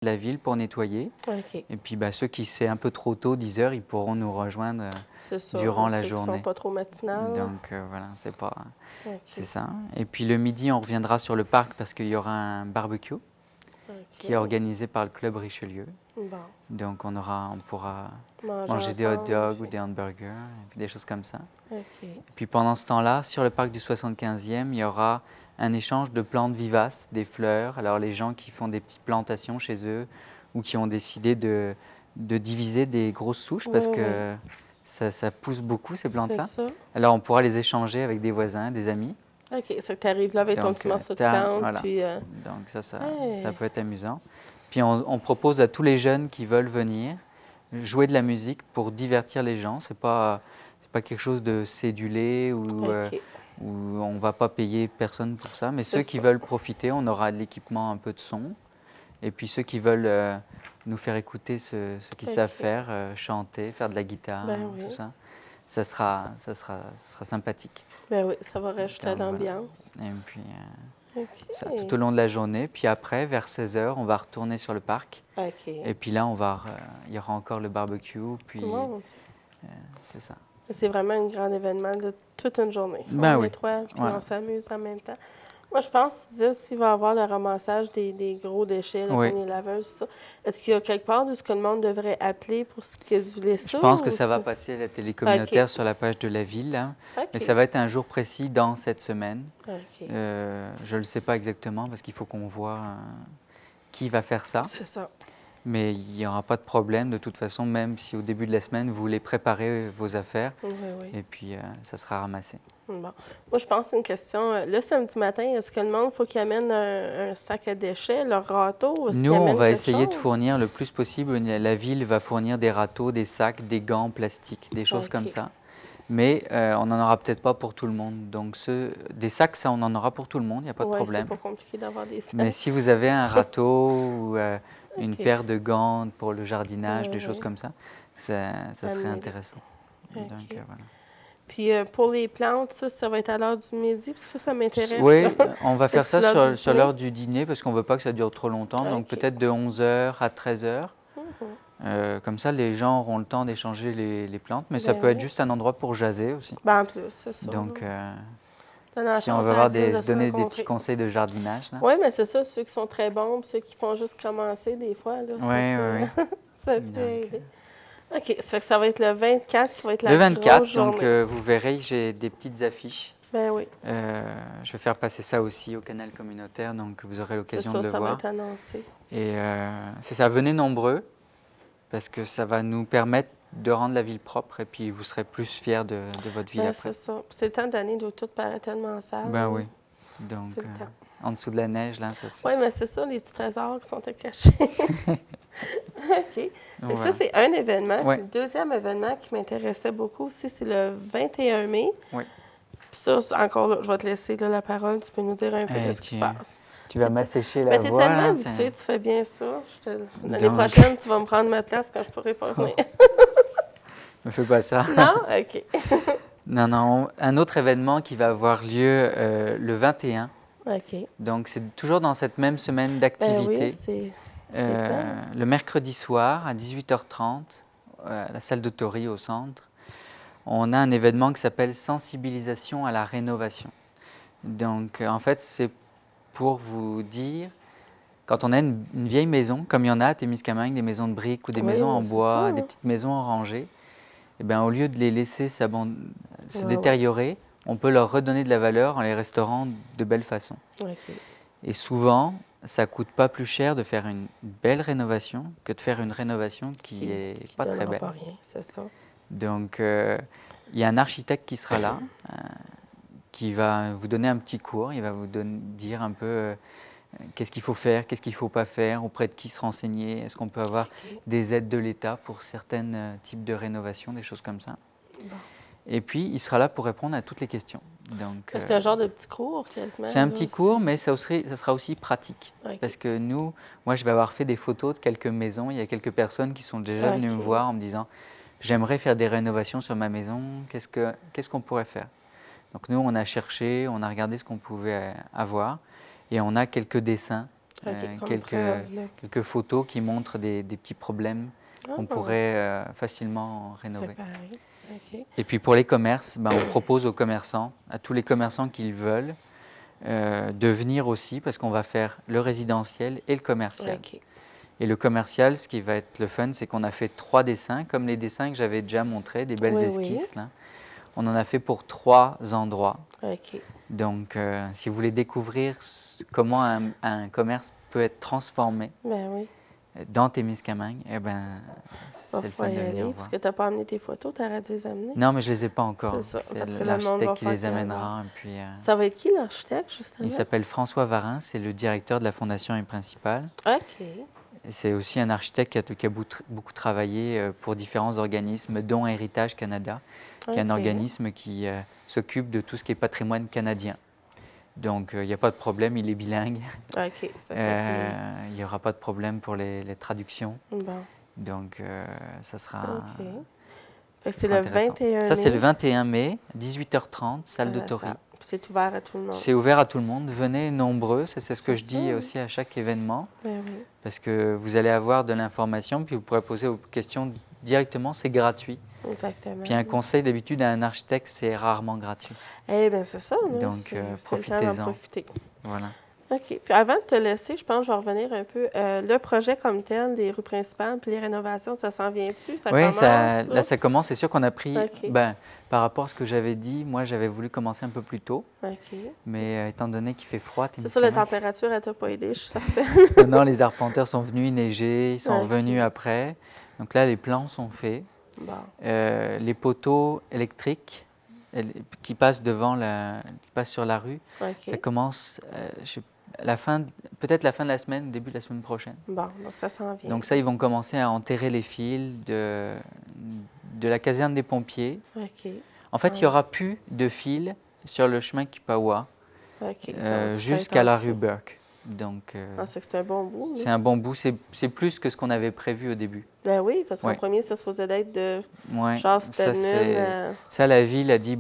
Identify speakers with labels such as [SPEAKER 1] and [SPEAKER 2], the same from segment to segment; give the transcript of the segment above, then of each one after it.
[SPEAKER 1] de la ville pour nettoyer.
[SPEAKER 2] OK.
[SPEAKER 1] Et puis, ceux qui c'est un peu trop tôt, 10 heures, ils pourront nous rejoindre
[SPEAKER 2] C'est ça,
[SPEAKER 1] durant la
[SPEAKER 2] ceux qui
[SPEAKER 1] journée.
[SPEAKER 2] sont pas trop matinales.
[SPEAKER 1] Donc, voilà, c'est
[SPEAKER 2] OK.
[SPEAKER 1] ça. Et puis, le midi, on reviendra sur le parc parce qu'il y aura un barbecue qui est
[SPEAKER 2] OK.
[SPEAKER 1] organisé par le Club Richelieu.
[SPEAKER 2] Bon,
[SPEAKER 1] Donc, on pourra
[SPEAKER 2] manger
[SPEAKER 1] manger des hot
[SPEAKER 2] ensemble,
[SPEAKER 1] dogs ou
[SPEAKER 2] puis
[SPEAKER 1] des hamburgers, et puis des choses comme ça.
[SPEAKER 2] OK.
[SPEAKER 1] Et puis, pendant ce temps-là, sur le parc du 75e, il y aura un échange de plantes vivaces, des fleurs. Alors, les gens qui font des petites plantations chez eux ou qui ont décidé de diviser des grosses souches
[SPEAKER 2] Oui,
[SPEAKER 1] parce
[SPEAKER 2] oui,
[SPEAKER 1] que ça pousse beaucoup, ces
[SPEAKER 2] c'est
[SPEAKER 1] plantes-là.
[SPEAKER 2] ça.
[SPEAKER 1] Alors, on pourra les échanger avec des voisins, des amis.
[SPEAKER 2] OK, c'est que tu arrives là avec ton
[SPEAKER 1] Donc,
[SPEAKER 2] petit morceau de plante,
[SPEAKER 1] voilà.
[SPEAKER 2] puis...
[SPEAKER 1] Donc, ça
[SPEAKER 2] hey.
[SPEAKER 1] peut être amusant. Puis, on propose à tous les jeunes qui veulent venir jouer de la musique pour divertir les gens. C'est pas quelque chose de cédulé ou
[SPEAKER 2] OK,
[SPEAKER 1] on ne va pas payer personne pour ça. Mais
[SPEAKER 2] c'est
[SPEAKER 1] ceux qui
[SPEAKER 2] ça.
[SPEAKER 1] veulent profiter, on aura de l'équipement, un peu de son. Et puis ceux qui veulent nous faire écouter ce qu'ils
[SPEAKER 2] OK.
[SPEAKER 1] savent faire, chanter, faire de la guitare,
[SPEAKER 2] Ben oui.
[SPEAKER 1] tout ça, ça sera sympathique.
[SPEAKER 2] Ben oui, ça va rajouter à
[SPEAKER 1] Donc, voilà.
[SPEAKER 2] l'ambiance.
[SPEAKER 1] Et puis,
[SPEAKER 2] OK.
[SPEAKER 1] ça, tout au long de la journée. Puis après, vers 16 heures, on va retourner sur le parc.
[SPEAKER 2] OK.
[SPEAKER 1] Et puis là, il y aura encore le barbecue. Puis,
[SPEAKER 2] Mon Dieu.
[SPEAKER 1] c'est ça.
[SPEAKER 2] C'est vraiment un grand événement de toute une journée.
[SPEAKER 1] Ben
[SPEAKER 2] On
[SPEAKER 1] oui.
[SPEAKER 2] nettoie, puis
[SPEAKER 1] Voilà.
[SPEAKER 2] on s'amuse en même temps. Moi, je pense, tu disais aussi, il va y avoir le ramassage des gros déchets, là,
[SPEAKER 1] Oui.
[SPEAKER 2] comme les laveuses, tout ça. Est-ce qu'il y a quelque part de ce que le monde devrait appeler pour ce qui est du laisser?
[SPEAKER 1] Je pense que ça va passer à la télé communautaire sur la page de la ville. Là.
[SPEAKER 2] OK.
[SPEAKER 1] Mais ça va être un jour précis dans cette semaine.
[SPEAKER 2] OK.
[SPEAKER 1] Je ne le sais pas exactement parce qu'il faut qu'on voit qui va faire ça.
[SPEAKER 2] C'est ça.
[SPEAKER 1] Mais il n'y aura pas de problème de toute façon, même si au début de la semaine, vous voulez préparer vos affaires.
[SPEAKER 2] Oui, oui.
[SPEAKER 1] Et puis, ça sera ramassé.
[SPEAKER 2] Bon. Moi, je pense que c'est une question. Le samedi matin, est-ce que le monde, faut qu'il amène un sac à déchets, leur râteau? Est-ce
[SPEAKER 1] Nous,
[SPEAKER 2] qu'il
[SPEAKER 1] on
[SPEAKER 2] amène
[SPEAKER 1] va
[SPEAKER 2] quelque
[SPEAKER 1] essayer de
[SPEAKER 2] chose?
[SPEAKER 1] fournir le plus possible. La ville va fournir des râteaux, des sacs, des gants en plastique, des choses
[SPEAKER 2] OK.
[SPEAKER 1] comme ça. Mais on n'en aura peut-être pas pour tout le monde. Donc, des sacs, ça, on en aura pour tout le monde, il n'y a pas de
[SPEAKER 2] Ouais,
[SPEAKER 1] problème.
[SPEAKER 2] c'est pas compliqué d'avoir des sacs.
[SPEAKER 1] Mais si vous avez un râteau ou une
[SPEAKER 2] OK.
[SPEAKER 1] paire de gants pour le jardinage,
[SPEAKER 2] Ouais,
[SPEAKER 1] des choses
[SPEAKER 2] ouais.
[SPEAKER 1] comme ça serait
[SPEAKER 2] Amenez-les.
[SPEAKER 1] intéressant.
[SPEAKER 2] OK.
[SPEAKER 1] Donc, voilà.
[SPEAKER 2] Puis pour les plantes, ça va être à l'heure du midi, parce que ça m'intéresse.
[SPEAKER 1] Oui,
[SPEAKER 2] là.
[SPEAKER 1] on va faire ça
[SPEAKER 2] Est-ce l'heure du
[SPEAKER 1] sur
[SPEAKER 2] dîner?
[SPEAKER 1] l'heure du dîner parce qu'on ne veut pas que ça dure trop longtemps. Donc,
[SPEAKER 2] OK.
[SPEAKER 1] peut-être de 11 h à 13 h.
[SPEAKER 2] Mhm.
[SPEAKER 1] Comme ça, les gens auront le temps d'échanger les plantes. Mais ça
[SPEAKER 2] Ben
[SPEAKER 1] peut être
[SPEAKER 2] oui.
[SPEAKER 1] juste un endroit pour jaser aussi.
[SPEAKER 2] Ben, en plus, c'est ça.
[SPEAKER 1] Donc,
[SPEAKER 2] Donne la
[SPEAKER 1] si on
[SPEAKER 2] chance
[SPEAKER 1] veut
[SPEAKER 2] à la
[SPEAKER 1] avoir
[SPEAKER 2] ville de
[SPEAKER 1] se
[SPEAKER 2] se
[SPEAKER 1] donner des
[SPEAKER 2] rencontrer.
[SPEAKER 1] petits conseils de jardinage, là.
[SPEAKER 2] Oui, mais c'est ça, ceux qui sont très bons, puis ceux qui font juste commencer, des fois, là,
[SPEAKER 1] Oui.
[SPEAKER 2] ça peut
[SPEAKER 1] Donc,
[SPEAKER 2] aider. OK, ça fait que ça va être le 24 qui va être la
[SPEAKER 1] Le 24,
[SPEAKER 2] grosse
[SPEAKER 1] donc
[SPEAKER 2] journée.
[SPEAKER 1] vous verrez, j'ai des petites affiches.
[SPEAKER 2] Ben oui,
[SPEAKER 1] Je vais faire passer ça aussi au canal communautaire, donc vous aurez
[SPEAKER 2] c'est
[SPEAKER 1] l'occasion
[SPEAKER 2] ça,
[SPEAKER 1] de le
[SPEAKER 2] ça va
[SPEAKER 1] voir.
[SPEAKER 2] être annoncé.
[SPEAKER 1] Et c'est ça, venez nombreux, parce que ça va nous permettre de rendre la ville propre, et puis vous serez plus fiers de votre ville
[SPEAKER 2] Ben,
[SPEAKER 1] après.
[SPEAKER 2] c'est ça. Puis c'est le temps d'année où tout paraît tellement sale.
[SPEAKER 1] Ben oui, donc
[SPEAKER 2] C'est le temps.
[SPEAKER 1] en dessous de la neige, là, ça c'est...
[SPEAKER 2] Oui, mais c'est ça, les petits trésors qui sont à cacher. OK. Fait que
[SPEAKER 1] Voilà.
[SPEAKER 2] ça, c'est un événement.
[SPEAKER 1] Ouais.
[SPEAKER 2] Le deuxième événement qui m'intéressait beaucoup aussi, c'est le 21 mai.
[SPEAKER 1] Oui.
[SPEAKER 2] Puis ça, encore là, je vais te laisser là, la parole. Tu peux nous dire un peu de ce qui se passe.
[SPEAKER 1] Tu vas m'assécher la
[SPEAKER 2] Mais t'es
[SPEAKER 1] voix,
[SPEAKER 2] tellement
[SPEAKER 1] là.
[SPEAKER 2] habitué, tu fais bien ça. L'année
[SPEAKER 1] Donc.
[SPEAKER 2] prochaine, tu vas me prendre ma place quand je pourrai pas venir.
[SPEAKER 1] Me fais pas ça.
[SPEAKER 2] Non? OK.
[SPEAKER 1] Non, un autre événement qui va avoir lieu le 21.
[SPEAKER 2] OK.
[SPEAKER 1] Donc, c'est toujours dans cette même semaine
[SPEAKER 2] Ben
[SPEAKER 1] d'activité.
[SPEAKER 2] oui, c'est clair.
[SPEAKER 1] Le mercredi soir à 18h30, à la salle de Tory au centre, on a un événement qui s'appelle Sensibilisation à la rénovation. Donc, en fait, c'est pour vous dire, quand on a une vieille maison, comme il y en a à Témiscamingue, des maisons de briques ou des
[SPEAKER 2] Oui,
[SPEAKER 1] maisons en
[SPEAKER 2] c'est
[SPEAKER 1] bois,
[SPEAKER 2] ça,
[SPEAKER 1] des
[SPEAKER 2] hein.
[SPEAKER 1] petites maisons en rangée, eh bien, au lieu de les laisser se
[SPEAKER 2] Ouais,
[SPEAKER 1] détériorer, on peut leur redonner de la valeur en les restaurant de belle façon.
[SPEAKER 2] OK.
[SPEAKER 1] Et souvent, ça ne coûte pas plus cher de faire une belle rénovation que de faire une rénovation qui n'est pas très
[SPEAKER 2] donnera
[SPEAKER 1] belle.
[SPEAKER 2] pas rien, c'est ça.
[SPEAKER 1] Donc, il y a un architecte qui sera là, qui va vous donner un petit cours, il va vous dire un peu qu'est-ce qu'il faut faire, qu'est-ce qu'il ne faut pas faire, auprès de qui se renseigner, est-ce qu'on peut avoir des aides de l'État pour certains types de rénovation, des choses comme ça.
[SPEAKER 2] Bon.
[SPEAKER 1] Et puis, il sera là pour répondre à toutes les questions. Donc,
[SPEAKER 2] C'est un genre de petit cours, quasiment.
[SPEAKER 1] c'est un
[SPEAKER 2] là,
[SPEAKER 1] petit
[SPEAKER 2] aussi.
[SPEAKER 1] cours, mais ça sera aussi pratique.
[SPEAKER 2] OK.
[SPEAKER 1] Parce que moi, je vais avoir fait des photos de quelques maisons. Il y a quelques personnes qui sont déjà venues me
[SPEAKER 2] OK.
[SPEAKER 1] voir en me disant « J'aimerais faire des rénovations sur ma maison, qu'est-ce qu'on pourrait faire ?» Donc nous, on a cherché, on a regardé ce qu'on pouvait avoir et on a quelques dessins
[SPEAKER 2] Comme
[SPEAKER 1] quelques,
[SPEAKER 2] preuve, là.
[SPEAKER 1] quelques photos qui montrent des petits problèmes qu'on pourrait facilement rénover.
[SPEAKER 2] Préparer. OK.
[SPEAKER 1] Et puis pour les commerces, on propose aux commerçants, à tous les commerçants qui le veulent, de venir aussi parce qu'on va faire le résidentiel et le commercial.
[SPEAKER 2] OK.
[SPEAKER 1] Et le commercial, ce qui va être le fun, c'est qu'on a fait 3 dessins, comme les dessins que j'avais déjà montrés, des belles esquisses. Là. On en a fait pour 3 endroits.
[SPEAKER 2] OK.
[SPEAKER 1] Donc, si vous voulez découvrir comment un commerce peut être transformé dans Témiscamingue, c'est le fun de venir voir.
[SPEAKER 2] Parce que tu n'as pas amené tes photos, tu aurais dû les amener.
[SPEAKER 1] Non, mais je ne les ai pas encore.
[SPEAKER 2] C'est
[SPEAKER 1] l'architecte qui les amènera. Puis,
[SPEAKER 2] ça va être qui l'architecte, justement?
[SPEAKER 1] Il s'appelle François Varin, c'est le directeur de la Fondation et principale.
[SPEAKER 2] OK.
[SPEAKER 1] C'est aussi un architecte qui a beaucoup travaillé pour différents organismes, dont Héritage Canada, qui est un organisme qui s'occupe de tout ce qui est patrimoine canadien. Donc, il n'y a pas de problème, il est bilingue.
[SPEAKER 2] OK, ça
[SPEAKER 1] il n'y aura pas de problème pour les traductions.
[SPEAKER 2] Bon.
[SPEAKER 1] Donc, ça sera.
[SPEAKER 2] OK. C'est le 21 mai.
[SPEAKER 1] Ça, c'est le 21 mai, 18h30, salle de Tory.
[SPEAKER 2] C'est ouvert à tout le monde.
[SPEAKER 1] C'est ouvert à tout le monde. Venez nombreux, c'est ce que je dis aussi à chaque événement. Parce que vous allez avoir de l'information, puis vous pourrez poser vos questions directement, c'est gratuit.
[SPEAKER 2] Exactement.
[SPEAKER 1] Puis un conseil d'habitude à un architecte, c'est rarement gratuit.
[SPEAKER 2] Eh bien, c'est ça.
[SPEAKER 1] Donc, profitez-en. Voilà.
[SPEAKER 2] OK. Puis avant de te laisser, je pense que je vais revenir un peu. Le projet comme tel, les rues principales puis les rénovations, ça s'en vient dessus?
[SPEAKER 1] Oui, là, ça commence. C'est sûr qu'on a pris, par rapport à ce que j'avais dit, moi, j'avais voulu commencer un peu plus tôt.
[SPEAKER 2] OK.
[SPEAKER 1] Mais étant donné qu'il fait froid,
[SPEAKER 2] c'est ça, la température, elle t'a pas aidé, je suis certaine.
[SPEAKER 1] Non, les arpenteurs sont venus neiger, ils sont revenus après. Donc là, les plans sont faits.
[SPEAKER 2] Bon.
[SPEAKER 1] Les poteaux électriques qui passent qui passent sur la rue, ça commence peut-être la fin de la semaine, début de la semaine prochaine.
[SPEAKER 2] Bon, donc ça s'en vient.
[SPEAKER 1] Donc ça, ils vont commencer à enterrer les fils de la caserne des pompiers.
[SPEAKER 2] OK.
[SPEAKER 1] En fait, il n'y aura plus de fils sur le chemin Kipawa jusqu'à la rue Burke. Donc,
[SPEAKER 2] c'est un bon bout.
[SPEAKER 1] C'est un bon bout. C'est plus que ce qu'on avait prévu au début.
[SPEAKER 2] Ben oui, parce qu'en premier, ça se faisait d'être de
[SPEAKER 1] ça, la ville a dit,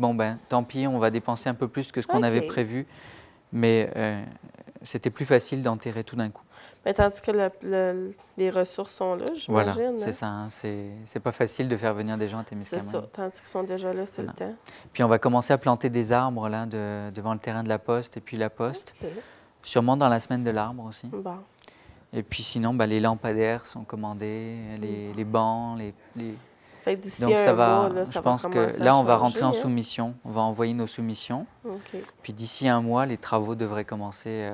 [SPEAKER 1] tant pis, on va dépenser un peu plus que ce qu'on avait prévu. Mais c'était plus facile d'enterrer tout d'un coup.
[SPEAKER 2] Mais tandis que les ressources sont là, j'imagine.
[SPEAKER 1] Voilà, c'est ça. Hein, c'est pas facile de faire venir des gens à Témiscamingue.
[SPEAKER 2] C'est ça, tandis qu'ils sont déjà là, c'est le temps.
[SPEAKER 1] Puis on va commencer à planter des arbres là, devant le terrain de la Poste et puis la Poste. Sûrement dans la semaine de l'arbre aussi.
[SPEAKER 2] Bon.
[SPEAKER 1] Et puis sinon, les lampadaires sont commandés, les bancs,
[SPEAKER 2] Fait que d'ici
[SPEAKER 1] donc ça va.
[SPEAKER 2] là,
[SPEAKER 1] je pense que là, on va rentrer en soumission. On va envoyer nos soumissions. Puis d'ici un mois, les travaux devraient commencer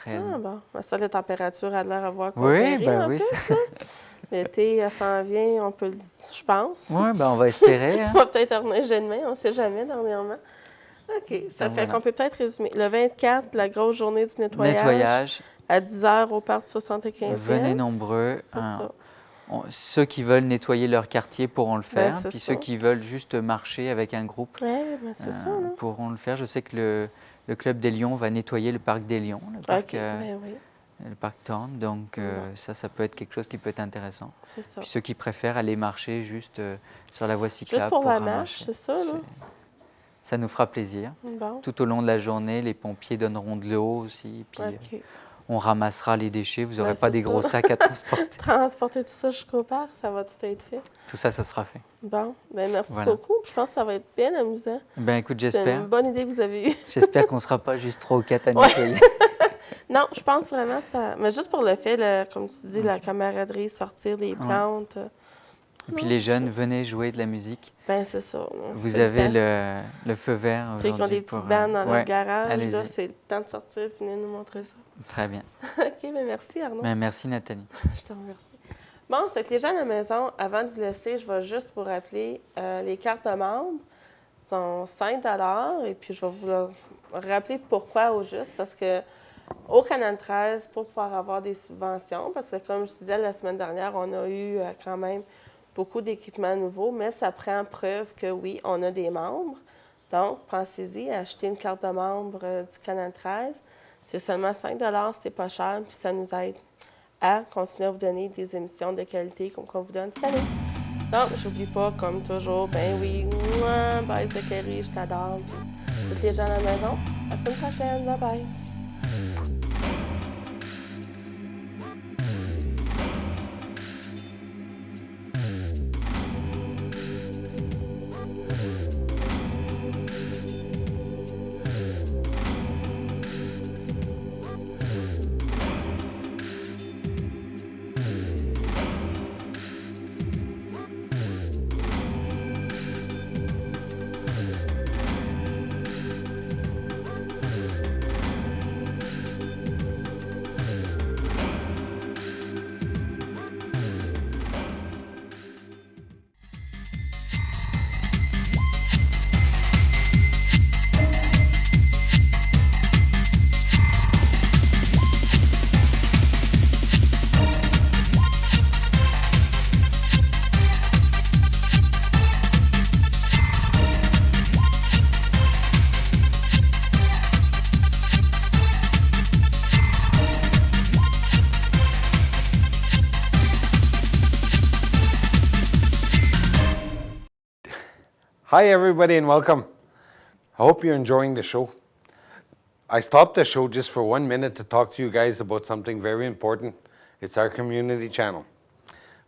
[SPEAKER 1] réellement.
[SPEAKER 2] Ça, la température a l'air à voir
[SPEAKER 1] oui.
[SPEAKER 2] L'été, elle s'en vient, on peut le dire, je pense.
[SPEAKER 1] Oui, on va espérer.
[SPEAKER 2] On va peut-être reneiger demain, on ne sait jamais dernièrement. OK, ça fait qu'on peut peut-être résumer. Le 24, la grosse journée du nettoyage. À 10h au parc 75e.
[SPEAKER 1] Venez nombreux. Ceux qui veulent nettoyer leur quartier pourront le faire. Puis ceux qui veulent juste marcher avec un groupe pourront le faire. Je sais que le Club des Lions va nettoyer le parc des Lions, le parc Thorne. Donc, ça peut être quelque chose qui peut être intéressant.
[SPEAKER 2] C'est ça.
[SPEAKER 1] Puis ceux qui préfèrent aller marcher juste sur la voie cyclable.
[SPEAKER 2] Juste pour la marche, c'est ça, là?
[SPEAKER 1] Ça nous fera plaisir.
[SPEAKER 2] Bon.
[SPEAKER 1] Tout au long de la journée, les pompiers donneront de l'eau aussi. Puis on ramassera les déchets. Vous n'aurez pas des gros sacs à transporter.
[SPEAKER 2] Transporter tout ça jusqu'au parc, ça va tout être fait.
[SPEAKER 1] Tout ça, ça sera fait.
[SPEAKER 2] Bon, merci beaucoup. Je pense que ça va être bien amusant.
[SPEAKER 1] Écoute, j'espère.
[SPEAKER 2] C'est une bonne idée que vous avez eue.
[SPEAKER 1] J'espère qu'on ne sera pas juste 3 ou 4 à nettoyer.
[SPEAKER 2] Non, je pense vraiment ça. Mais juste pour le fait, comme tu dis, la camaraderie, sortir des plantes.
[SPEAKER 1] Et puis les jeunes, venez jouer de la musique.
[SPEAKER 2] C'est ça.
[SPEAKER 1] Vous avez le feu vert aujourd'hui.
[SPEAKER 2] Ceux qui ont des petites bandes dans leur garage,
[SPEAKER 1] là,
[SPEAKER 2] c'est le temps de sortir. Venez nous montrer ça.
[SPEAKER 1] Très bien.
[SPEAKER 2] OK, merci Arnaud.
[SPEAKER 1] Merci Nathalie.
[SPEAKER 2] Je te remercie. Bon, c'est que les gens à la maison, avant de vous laisser, je vais juste vous rappeler, les cartes de membres sont 5 $ et puis je vais vous rappeler pourquoi au juste, parce que au Canal 13, pour pouvoir avoir des subventions, parce que comme je disais la semaine dernière, on a eu quand même beaucoup d'équipements nouveaux, mais ça prend preuve que oui, on a des membres. Donc, pensez-y, acheter une carte de membre du Canal 13. C'est seulement 5 $, c'est pas cher, puis ça nous aide à continuer à vous donner des émissions de qualité comme qu'on vous donne cette année. Donc, j'oublie pas, comme toujours, bye Zachary, je t'adore. Toutes les gens à la maison, à la semaine prochaine, bye bye.
[SPEAKER 3] Hi everybody and welcome. I hope you're enjoying the show. I stopped the show just for 1 minute to talk to you guys about something very important. It's our community channel.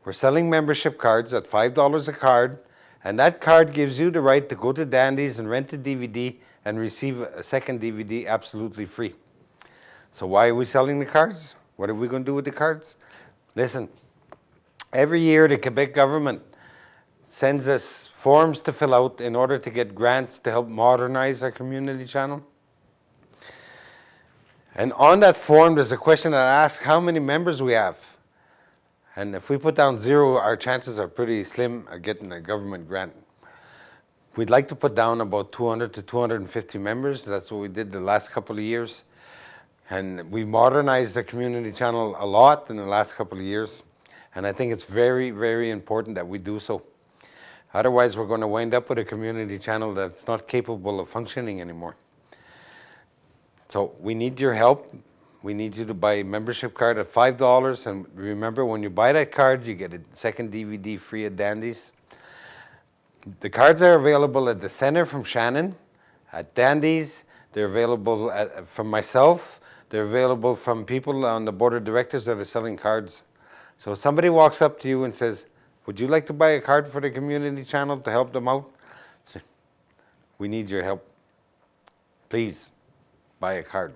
[SPEAKER 3] We're selling membership cards at $5 a card, and that card gives you the right to go to Dandy's and rent a DVD and receive a second DVD absolutely free. So why are we selling the cards? What are we going to do with the cards? Listen, every year the Quebec government sends us forms to fill out in order to get grants to help modernize our community channel. And on that form, there's a question that asks how many members we have. And if we put down 0, our chances are pretty slim of getting a government grant. We'd like to put down about 200 to 250 members. That's what we did the last couple of years. And we modernized the community channel a lot in the last couple of years. And I think it's very, very important that we do so. Otherwise, we're going to wind up with a community channel that's not capable of functioning anymore. So we need your help. We need you to buy a membership card at $5. And remember, when you buy that card, you get a second DVD free at Dandy's. The cards are available at the Center from Shannon, at Dandy's. They're available from myself. They're available from people on the board of directors that are selling cards. So if somebody walks up to you and says, would you like to buy a card for the community channel to help them out? We need your help. Please, buy a card.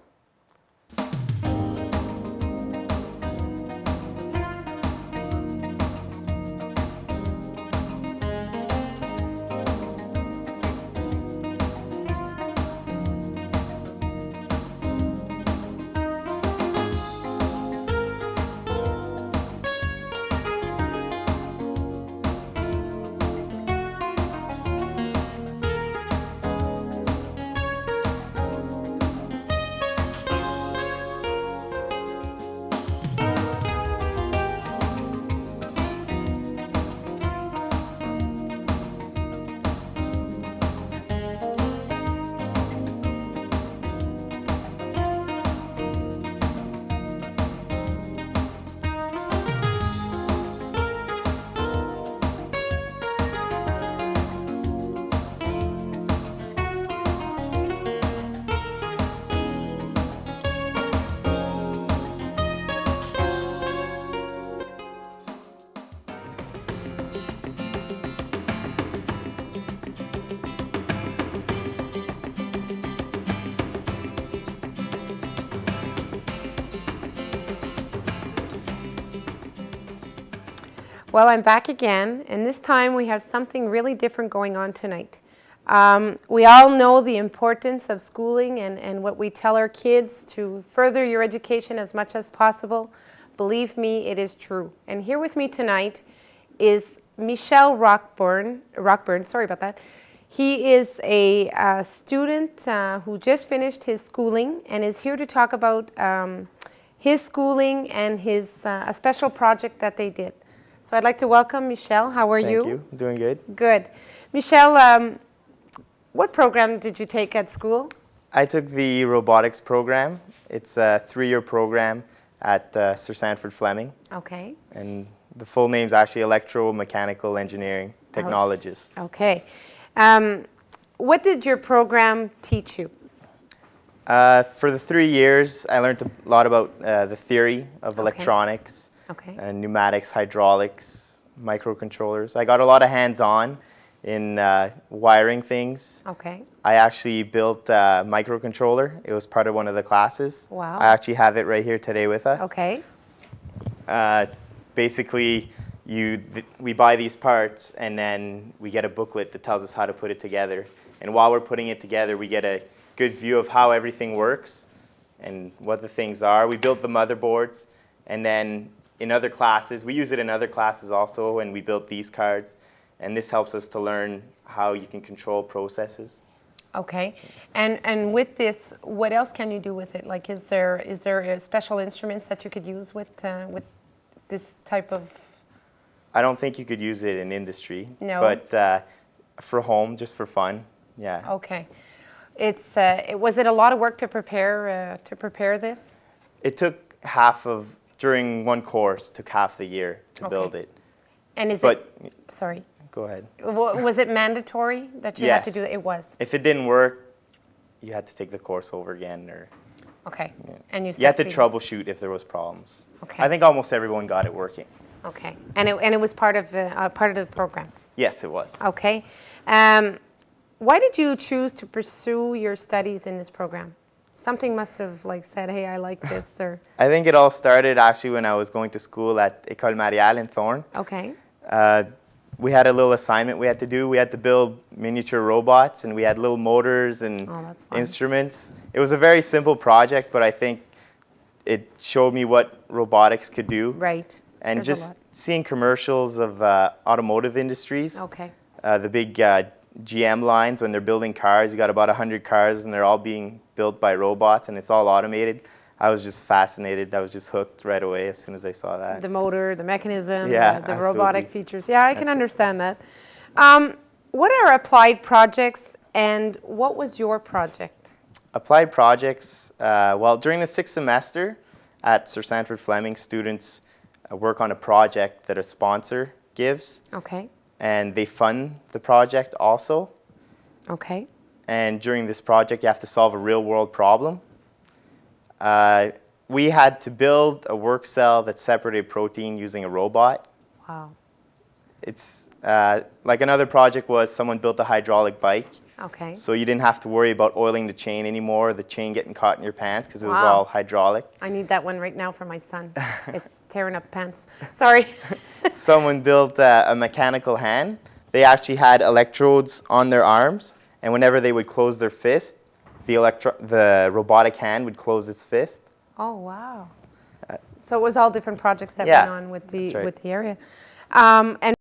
[SPEAKER 4] Well, I'm back again, and this time we have something really different going on tonight. We all know the importance of schooling and what we tell our kids to further your education as much as possible. Believe me, it is true. And here with me tonight is Michel Rockburn, sorry about that. He is a student who just finished his schooling and is here to talk about his schooling and his a special project that they did. So I'd like to welcome Michel. How are you?
[SPEAKER 5] Thank you. Doing good.
[SPEAKER 4] Good. Michel, what program did you take at school?
[SPEAKER 5] I took the robotics program. It's a 3-year program at Sir Sanford Fleming.
[SPEAKER 4] Okay.
[SPEAKER 5] And the full name is actually Electromechanical Engineering Technologist.
[SPEAKER 4] Okay. What did your program teach you?
[SPEAKER 5] For the 3 years, I learned a lot about the theory of electronics, and pneumatics, hydraulics, microcontrollers. I got a lot of hands-on in wiring things.
[SPEAKER 4] Okay.
[SPEAKER 5] I actually built a microcontroller. It was part of one of the classes.
[SPEAKER 4] Wow.
[SPEAKER 5] I actually have it right here today with us.
[SPEAKER 4] Okay.
[SPEAKER 5] Basically, we buy these parts and then we get a booklet that tells us how to put it together. And while we're putting it together, we get a good view of how everything works and what the things are. We built the motherboards, and then in other classes, we use it in other classes also, and we built these cards. And this helps us to learn how you can control processes.
[SPEAKER 4] Okay. And with this, what else can you do with it? Like, is there special instruments that you could use with this type of?
[SPEAKER 5] I don't think you could use it in industry.
[SPEAKER 4] No.
[SPEAKER 5] But for home, just for fun, yeah.
[SPEAKER 4] Okay. Was it a lot of work to prepare this?
[SPEAKER 5] It took during one course, took half the year to build it.
[SPEAKER 4] And is
[SPEAKER 5] but,
[SPEAKER 4] Sorry.
[SPEAKER 5] Go ahead.
[SPEAKER 4] Was it mandatory that you had to do
[SPEAKER 5] Yes.
[SPEAKER 4] that? It was.
[SPEAKER 5] If it didn't work, you had to take the course over again, or
[SPEAKER 4] Okay. And you
[SPEAKER 5] you had to
[SPEAKER 4] succeeded.
[SPEAKER 5] troubleshoot if there was problems.
[SPEAKER 4] Okay.
[SPEAKER 5] I think almost everyone got it working.
[SPEAKER 4] Okay. And it was part of the program.
[SPEAKER 5] Yes, it was.
[SPEAKER 4] Okay. Why did you choose to pursue your studies in this program? Something must have like said, hey, I like this, or
[SPEAKER 5] I think it all started actually when I was going to school at École Mariale in Thorn.
[SPEAKER 4] okay.
[SPEAKER 5] We had a little assignment we had to do. We had to build miniature robots, and we had little motors and
[SPEAKER 4] Oh, that's fun.
[SPEAKER 5] instruments. It was a very simple project, but I think it showed me what robotics could do.
[SPEAKER 4] Right.
[SPEAKER 5] And
[SPEAKER 4] There's a
[SPEAKER 5] just
[SPEAKER 4] lot.
[SPEAKER 5] seeing commercials of automotive industries.
[SPEAKER 4] Okay.
[SPEAKER 5] The big GM lines, when they're building cars, you got about 100 cars, and they're all being built by robots, and it's all automated. I was just fascinated. I was just hooked right away as soon as I saw that.
[SPEAKER 4] The motor, the mechanism,
[SPEAKER 5] Yeah,
[SPEAKER 4] the robotic
[SPEAKER 5] absolutely.
[SPEAKER 4] features. Yeah, I can
[SPEAKER 5] That's it.
[SPEAKER 4] understand that. What are applied projects, and what was your project?
[SPEAKER 5] Applied projects, well, during the 6th semester at Sir Sanford Fleming, students work on a project that a sponsor gives,
[SPEAKER 4] Okay.
[SPEAKER 5] and they fund the project also.
[SPEAKER 4] Okay.
[SPEAKER 5] And during this project, you have to solve a real-world problem. We had to build a work cell that separated protein using a robot.
[SPEAKER 4] Wow.
[SPEAKER 5] It's like another project was someone built a hydraulic bike,
[SPEAKER 4] Okay.
[SPEAKER 5] so you didn't have to worry about oiling the chain anymore, the chain getting caught in your pants because it was
[SPEAKER 4] Wow.
[SPEAKER 5] all hydraulic.
[SPEAKER 4] I need that one right now for my son. It's tearing up pants. Sorry.
[SPEAKER 5] Someone built a mechanical hand. They actually had electrodes on their arms, and whenever they would close their fist, the robotic hand would close its fist.
[SPEAKER 4] Oh, wow. So it was all different projects that
[SPEAKER 5] Yeah,
[SPEAKER 4] went on with the
[SPEAKER 5] that's right.
[SPEAKER 4] with the area. And